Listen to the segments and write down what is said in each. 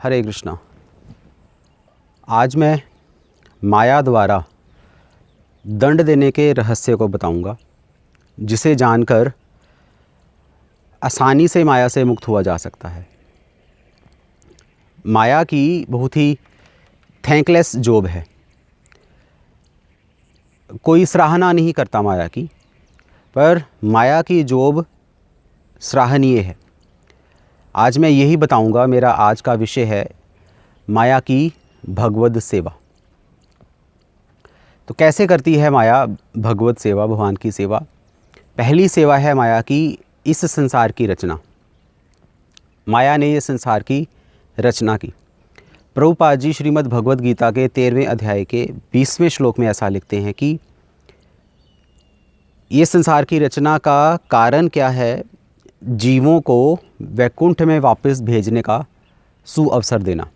हरे कृष्णा। आज मैं माया द्वारा दंड देने के रहस्य को बताऊंगा, जिसे जानकर आसानी से माया से मुक्त हुआ जा सकता है। माया की बहुत ही थैंकलेस जॉब है। कोई सराहना नहीं करता माया की, पर माया की जॉब सराहनीय है। आज मैं यही बताऊंगा। मेरा आज का विषय है माया की भगवद सेवा। तो कैसे करती है माया भगवत सेवा, भगवान की सेवा? पहली सेवा है माया की इस संसार की रचना। माया ने ये संसार की रचना की। प्रभुपाद जी श्रीमद् भगवद गीता के 13वें अध्याय के 20वें श्लोक में ऐसा लिखते हैं कि ये संसार की रचना का कारण क्या है? जीवों को वैकुंठ में वापस भेजने का सुअवसर देना।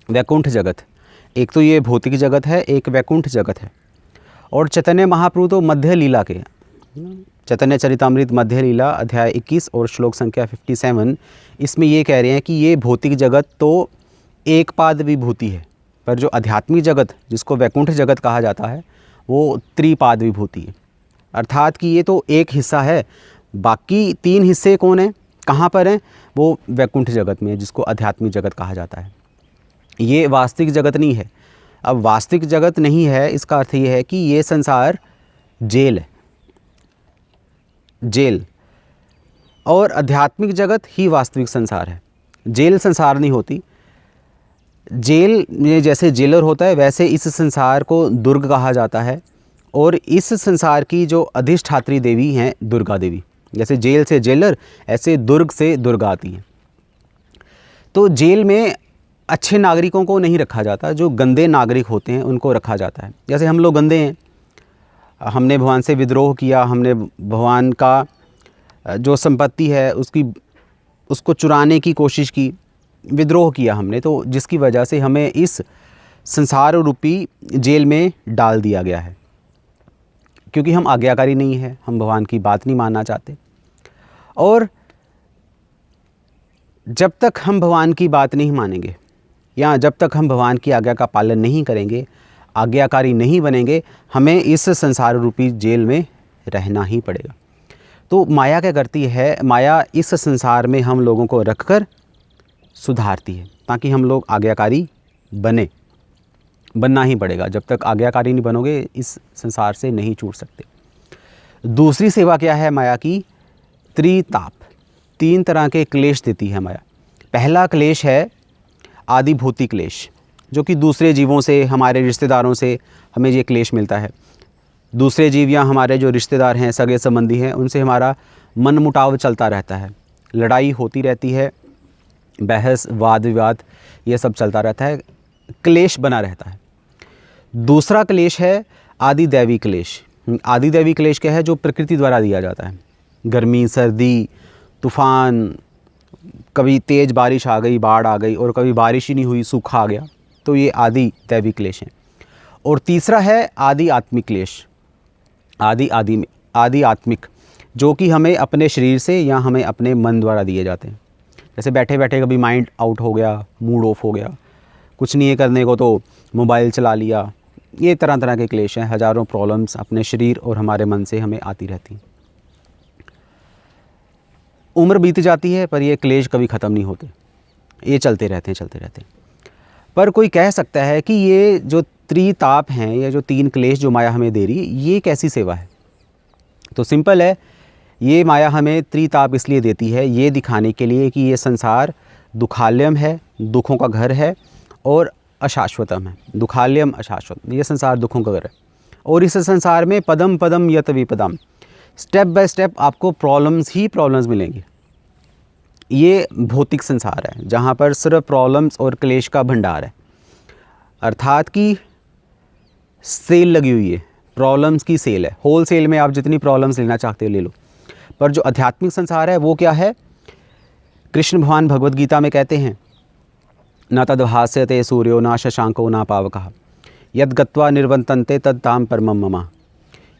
वैकुंठ जगत, एक तो ये भौतिक जगत है, एक वैकुंठ जगत है। और चैतन्य महाप्रभु तो मध्य लीला के, चैतन्य चरितामृत मध्य लीला अध्याय 21 और श्लोक संख्या 57, इसमें ये कह रहे हैं कि ये भौतिक जगत तो एक पाद विभूति है, पर जो आध्यात्मिक जगत जिसको वैकुंठ जगत कहा जाता है वो त्रिपाद विभूति है। अर्थात कि ये तो एक हिस्सा है, बाकी 3 हिस्से कौन हैं, कहाँ पर हैं? वो वैकुंठ जगत में है, जिसको आध्यात्मिक जगत कहा जाता है। ये वास्तविक जगत नहीं है। अब वास्तविक जगत नहीं है, इसका अर्थ ये है कि ये संसार जेल है, जेल। और आध्यात्मिक जगत ही वास्तविक संसार है। जेल संसार नहीं होती। जेल में जैसे जेलर होता है, वैसे इस संसार को दुर्ग कहा जाता है। और इस संसार की जो अधिष्ठात्री देवी हैं दुर्गा देवी। जैसे जेल से जेलर, ऐसे दुर्ग से दुर्गा आती हैं। तो जेल में अच्छे नागरिकों को नहीं रखा जाता, जो गंदे नागरिक होते हैं उनको रखा जाता है। जैसे हम लोग गंदे हैं, हमने भगवान से विद्रोह किया, हमने भगवान का जो संपत्ति है उसको चुराने की कोशिश की, विद्रोह किया हमने, तो जिसकी वजह से हमें इस संसार रूपी जेल में डाल दिया गया है। क्योंकि हम आज्ञाकारी नहीं हैं, हम भगवान की बात नहीं मानना चाहते। और जब तक हम भगवान की बात नहीं मानेंगे, या जब तक हम भगवान की आज्ञा का पालन नहीं करेंगे, आज्ञाकारी नहीं बनेंगे, हमें इस संसार रूपी जेल में रहना ही पड़ेगा। तो माया क्या करती है? माया इस संसार में हम लोगों को रखकर सुधारती है, ताकि हम लोग आज्ञाकारी बनना ही पड़ेगा। जब तक आज्ञाकारी नहीं बनोगे, इस संसार से नहीं छूट सकते। दूसरी सेवा क्या है माया की? त्रिताप। 3 तरह के क्लेश देती है माया। पहला क्लेश है आदि भौतिक क्लेश, जो कि दूसरे जीवों से, हमारे रिश्तेदारों से हमें ये क्लेश मिलता है। दूसरे जीव या हमारे जो रिश्तेदार हैं, सगे संबंधी हैं, उनसे हमारा मन मुटाव चलता रहता है, लड़ाई होती रहती है, बहस वाद विवाद ये सब चलता रहता है, क्लेश बना रहता है। दूसरा क्लेश है आदि दैवी क्लेश। आदि दैवी क्लेश क्या है? जो प्रकृति द्वारा दिया जाता है। गर्मी, सर्दी, तूफ़ान, कभी तेज़ बारिश आ गई, बाढ़ आ गई, और कभी बारिश ही नहीं हुई, सूखा आ गया, तो ये आदि दैवी क्लेश हैं। और तीसरा है आदि आत्मिक क्लेश। आदि आत्मिक, जो कि हमें अपने शरीर से या हमें अपने मन द्वारा दिए जाते हैं। जैसे बैठे बैठे कभी माइंड आउट हो गया, मूड ऑफ हो गया, कुछ नहीं है करने को तो मोबाइल चला लिया। ये तरह तरह के क्लेश हैं। हज़ारों प्रॉब्लम्स अपने शरीर और हमारे मन से हमें आती रहती हैं। उम्र बीत जाती है, पर ये क्लेश कभी ख़त्म नहीं होते, ये चलते रहते हैं। पर कोई कह सकता है कि ये जो त्रिताप हैं, ये जो 3 क्लेश जो माया हमें दे रही है, ये कैसी सेवा है? तो सिंपल है, ये माया हमें त्रिताप इसलिए देती है, ये दिखाने के लिए कि ये संसार दुखालयम है, दुखों का घर है, और अशाश्वतम है। दुखालयम अशाश्वत, ये संसार दुखों का घर है। और इस संसार में पदम पदम यत विपदम, स्टेप बाय स्टेप आपको प्रॉब्लम्स ही प्रॉब्लम्स मिलेंगी। ये भौतिक संसार है, जहाँ पर सिर्फ प्रॉब्लम्स और क्लेश का भंडार है। अर्थात कि सेल लगी हुई है, प्रॉब्लम्स की सेल है। होल सेल में आप जितनी प्रॉब्लम्स लेना चाहते हो ले लो। पर जो आध्यात्मिक संसार है वो क्या है? कृष्ण भगवान भगवद गीता में कहते हैं, न तद्भास्यते सूर्यो न शशांको न पावकः यद गत्वा निर्वतन्ते तद धाम परमम मम।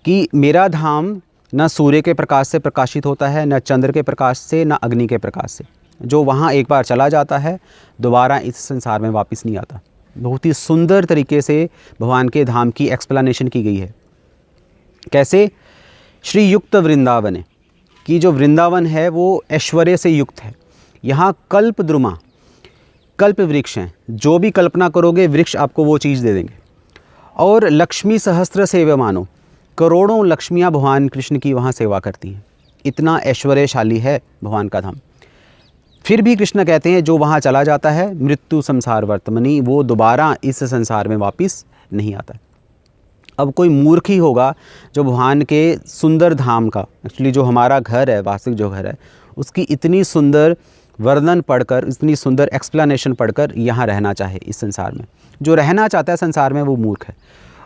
कि मेरा धाम न सूर्य के प्रकाश से प्रकाशित होता है, न चंद्र के प्रकाश से, न अग्नि के प्रकाश से। जो वहाँ एक बार चला जाता है दोबारा इस संसार में वापस नहीं आता। बहुत ही सुंदर तरीके से भगवान के धाम की एक्सप्लेनेशन की गई है। कैसे? श्री युक्त वृंदावन कि जो वृंदावन है वो ऐश्वर्य से युक्त है। यहाँ कल्प द्रुमा, कल्प वृक्ष हैं, जो भी कल्पना करोगे वृक्ष आपको वो चीज़ दे देंगे। और लक्ष्मी सहस्त्र सेव्यमानो, करोड़ों लक्ष्मियाँ भगवान कृष्ण की वहाँ सेवा करती हैं। इतना ऐश्वर्यशाली है भगवान का धाम। फिर भी कृष्ण कहते हैं जो वहाँ चला जाता है मृत्यु संसार वर्तमनी, वो दोबारा इस संसार में वापस नहीं आता। अब कोई मूर्ख ही होगा जो भगवान के सुंदर धाम का, एक्चुअली जो हमारा घर है, वास्तविक जो घर है, उसकी इतनी सुंदर वर्णन पढ़कर, इतनी सुंदर एक्सप्लेनेशन पढ़कर यहाँ रहना चाहे इस संसार में। जो रहना चाहता है संसार में वो मूर्ख है।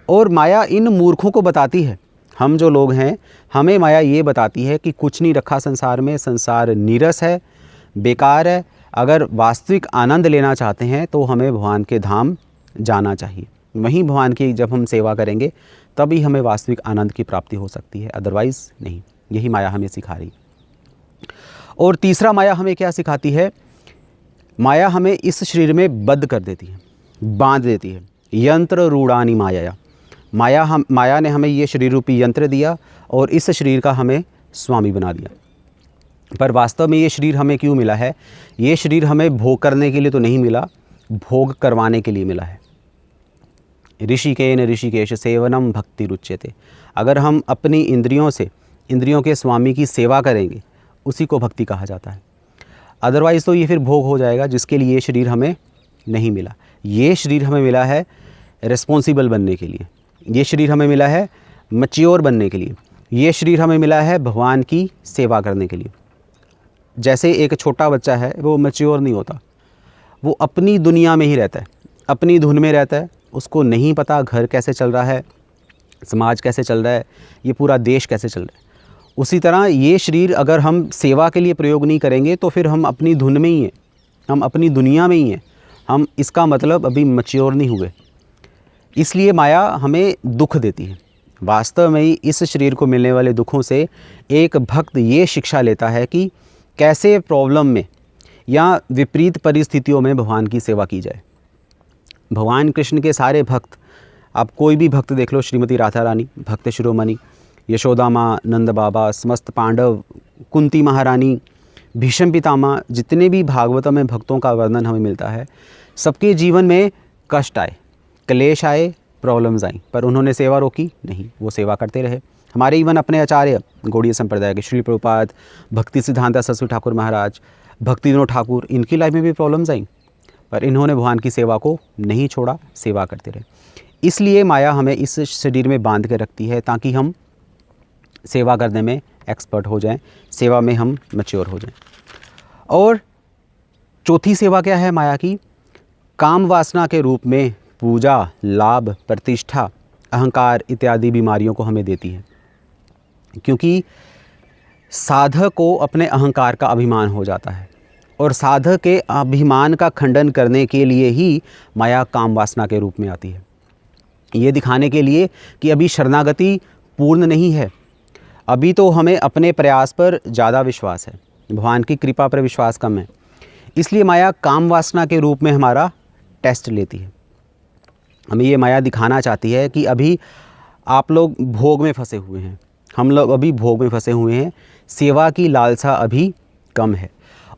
और माया इन मूर्खों को बताती है, हम जो लोग हैं हमें माया ये बताती है कि कुछ नहीं रखा संसार में, संसार नीरस है, बेकार है। अगर वास्तविक आनंद लेना चाहते हैं तो हमें भगवान के धाम जाना चाहिए। वहीं भगवान की जब हम सेवा करेंगे तभी हमें वास्तविक आनंद की प्राप्ति हो सकती है, अदरवाइज़ नहीं। यही माया हमें सिखा रही। और तीसरा माया हमें क्या सिखाती है? माया हमें इस शरीर में बद्ध कर देती है, बांध देती है। यंत्र रूढ़ानी माया, माया ने हमें ये शरीर रूपी यंत्र दिया और इस शरीर का हमें स्वामी बना दिया। पर वास्तव में ये शरीर हमें क्यों मिला है? ये शरीर हमें भोग करने के लिए तो नहीं मिला, भोग करवाने के लिए मिला है। ऋषिकेन ऋषिकेश सेवनम भक्ति रुच्यते। अगर हम अपनी इंद्रियों से इंद्रियों के स्वामी की सेवा करेंगे उसी को भक्ति कहा जाता है। अदरवाइज़ तो ये फिर भोग हो जाएगा, जिसके लिए ये शरीर हमें नहीं मिला। ये शरीर हमें मिला है रिस्पॉन्सिबल बनने के लिए, ये शरीर हमें मिला है मैच्योर बनने के लिए, ये शरीर हमें मिला है भगवान की सेवा करने के लिए। जैसे एक छोटा बच्चा है वो मैच्योर नहीं होता, वो अपनी दुनिया में ही रहता है, अपनी धुन में रहता है, उसको नहीं पता घर कैसे चल रहा है, समाज कैसे चल रहा है, ये पूरा देश कैसे चल रहा है। उसी तरह ये शरीर अगर हम सेवा के लिए प्रयोग नहीं करेंगे तो फिर हम अपनी धुन में ही हैं, हम अपनी दुनिया में ही हैं, हम इसका मतलब अभी मैच्योर नहीं हुए। इसलिए माया हमें दुख देती है। वास्तव में ही इस शरीर को मिलने वाले दुखों से एक भक्त ये शिक्षा लेता है कि कैसे प्रॉब्लम में या विपरीत परिस्थितियों में भगवान की सेवा की जाए। भगवान कृष्ण के सारे भक्त, आप कोई भी भक्त देख लो, श्रीमती राधा रानी, भक्त शिरोमणि, यशोदा माँ, नंद बाबा, समस्त पांडव, कुंती महारानी, भीष्म पितामह, जितने भी भागवतम में भक्तों का वर्णन हमें मिलता है, सबके जीवन में कष्ट आए, क्लेश आए, प्रॉब्लम्स आई, पर उन्होंने सेवा रोकी नहीं, वो सेवा करते रहे। हमारे इवन अपने आचार्य गौड़ीय संप्रदाय के श्री प्रभुपाद, भक्ति सिद्धांत सरस्वती ठाकुर महाराज, भक्ति विनोद ठाकुर, इनकी लाइफ में भी प्रॉब्लम्स आई, पर इन्होंने भगवान की सेवा को नहीं छोड़ा, सेवा करते रहे। इसलिए माया हमें इस शरीर में बांध के रखती है ताकि हम सेवा करने में एक्सपर्ट हो जाएं, सेवा में हम मैच्योर हो जाएं। और चौथी सेवा क्या है माया की? काम वासना के रूप में पूजा, लाभ, प्रतिष्ठा, अहंकार इत्यादि बीमारियों को हमें देती है। क्योंकि साधक को अपने अहंकार का अभिमान हो जाता है और साधक के अभिमान का खंडन करने के लिए ही माया काम वासना के रूप में आती है। ये दिखाने के लिए कि अभी शरणागति पूर्ण नहीं है, अभी तो हमें अपने प्रयास पर ज़्यादा विश्वास है, भगवान की कृपा पर विश्वास कम है। इसलिए माया काम वासना के रूप में हमारा टेस्ट लेती है। हमें ये माया दिखाना चाहती है कि अभी आप लोग भोग में फंसे हुए हैं, हम लोग अभी भोग में फंसे हुए हैं, सेवा की लालसा अभी कम है।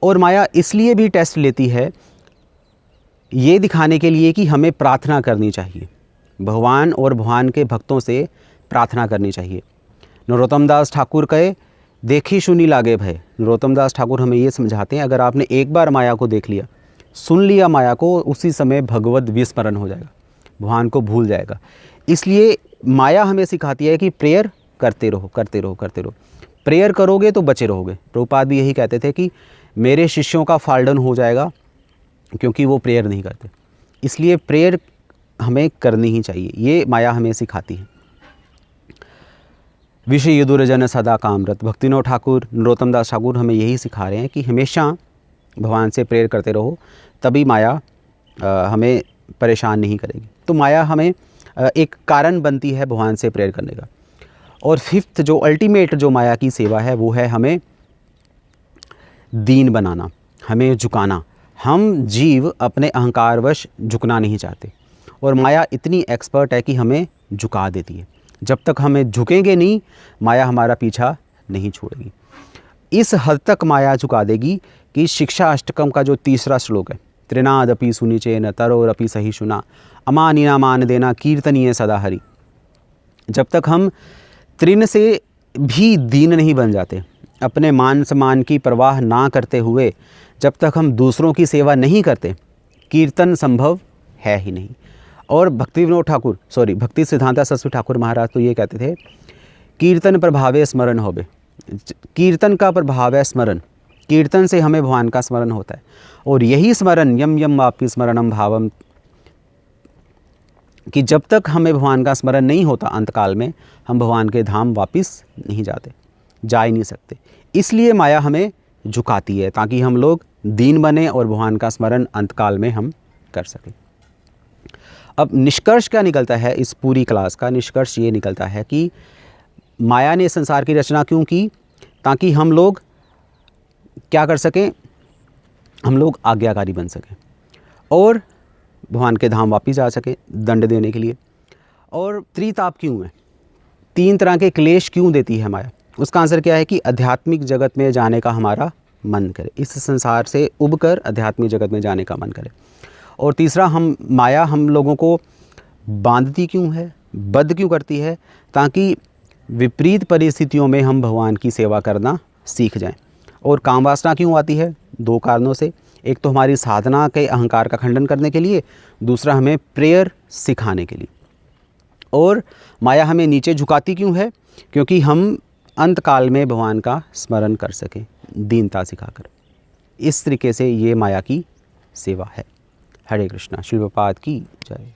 और माया इसलिए भी टेस्ट लेती है ये दिखाने के लिए कि हमें प्रार्थना करनी चाहिए, भगवान और भगवान के भक्तों से प्रार्थना करनी चाहिए। नरोत्तम दास ठाकुर कहे देखी सुनी लागे भय। नरोत्तम दास ठाकुर हमें ये समझाते हैं अगर आपने एक बार माया को देख लिया, सुन लिया माया को, उसी समय भगवत विस्मरण हो जाएगा, भगवान को भूल जाएगा। इसलिए माया हमें सिखाती है कि प्रेयर करते रहो, करते रहो, करते रहो। प्रेयर करोगे तो बचे रहोगे। प्रभुपाद भी यही कहते थे कि मेरे शिष्यों का फाल्डन हो जाएगा क्योंकि वो प्रेयर नहीं करते। इसलिए प्रेयर हमें करनी ही चाहिए, ये माया हमें सिखाती है। विषय युदुरजन सदा कामरत, भक्ति विनोद ठाकुर, नरोत्तम दास ठाकुर हमें यही सिखा रहे हैं कि हमेशा भगवान से प्रेयर करते रहो, तभी माया हमें परेशान नहीं करेगी। तो माया हमें एक कारण बनती है भगवान से प्रेयर करने का। और फिफ्थ जो अल्टीमेट जो माया की सेवा है वो है हमें दीन बनाना, हमें झुकाना। हम जीव अपने अहंकारवश झुकना नहीं चाहते और माया इतनी एक्सपर्ट है कि हमें झुका देती है। जब तक हमें झुकेंगे नहीं, माया हमारा पीछा नहीं छोड़ेगी। इस हद तक माया झुका देगी कि शिक्षा अष्टकम का जो तीसरा श्लोक है, त्रिनादपि सुनिचेन तरोरपि सहिष्णुना अमानिना मान देना कीर्तनीय सदा हरि। जब तक हम तृण से भी दीन नहीं बन जाते, अपने मान सम्मान की परवाह ना करते हुए जब तक हम दूसरों की सेवा नहीं करते, कीर्तन संभव है ही नहीं। और भक्ति सिद्धांत सरस्वती ठाकुर महाराज तो ये कहते थे, कीर्तन प्रभावे स्मरण होवे। कीर्तन का प्रभाव है स्मरण। कीर्तन से हमें भगवान का स्मरण होता है और यही स्मरण यम यम वापि स्मरणम भावम, कि जब तक हमें भगवान का स्मरण नहीं होता अंतकाल में, हम भगवान के धाम वापस नहीं जाते, जा ही नहीं सकते। इसलिए माया हमें झुकाती है ताकि हम लोग दीन बने और भगवान का स्मरण अंतकाल में हम कर सकें। अब निष्कर्ष क्या निकलता है इस पूरी क्लास का? निष्कर्ष ये निकलता है कि माया ने संसार की रचना क्यों की? ताकि हम लोग क्या कर सकें, हम लोग आज्ञाकारी बन सकें और भगवान के धाम वापिस जा सकें दंड देने के लिए। और त्रिताप क्यों है, 3 तरह के क्लेश क्यों देती है माया? उसका आंसर क्या है कि आध्यात्मिक जगत में जाने का हमारा मन करे, इस संसार से उबकर आध्यात्मिक जगत में जाने का मन करे। और तीसरा, माया हम लोगों को बांधती क्यों है, बद्ध क्यों करती है? ताकि विपरीत परिस्थितियों में हम भगवान की सेवा करना सीख जाएं। और काम वासना क्यों आती है? 2 कारणों से। एक तो हमारी साधना के अहंकार का खंडन करने के लिए, दूसरा हमें प्रेयर सिखाने के लिए। और माया हमें नीचे झुकाती क्यों है? क्योंकि हम अंतकाल में भगवान का स्मरण कर सकें दीनता सिखाकर। इस तरीके से ये माया की सेवा है। हरे कृष्णा। श्री प्रभुपाद की जय।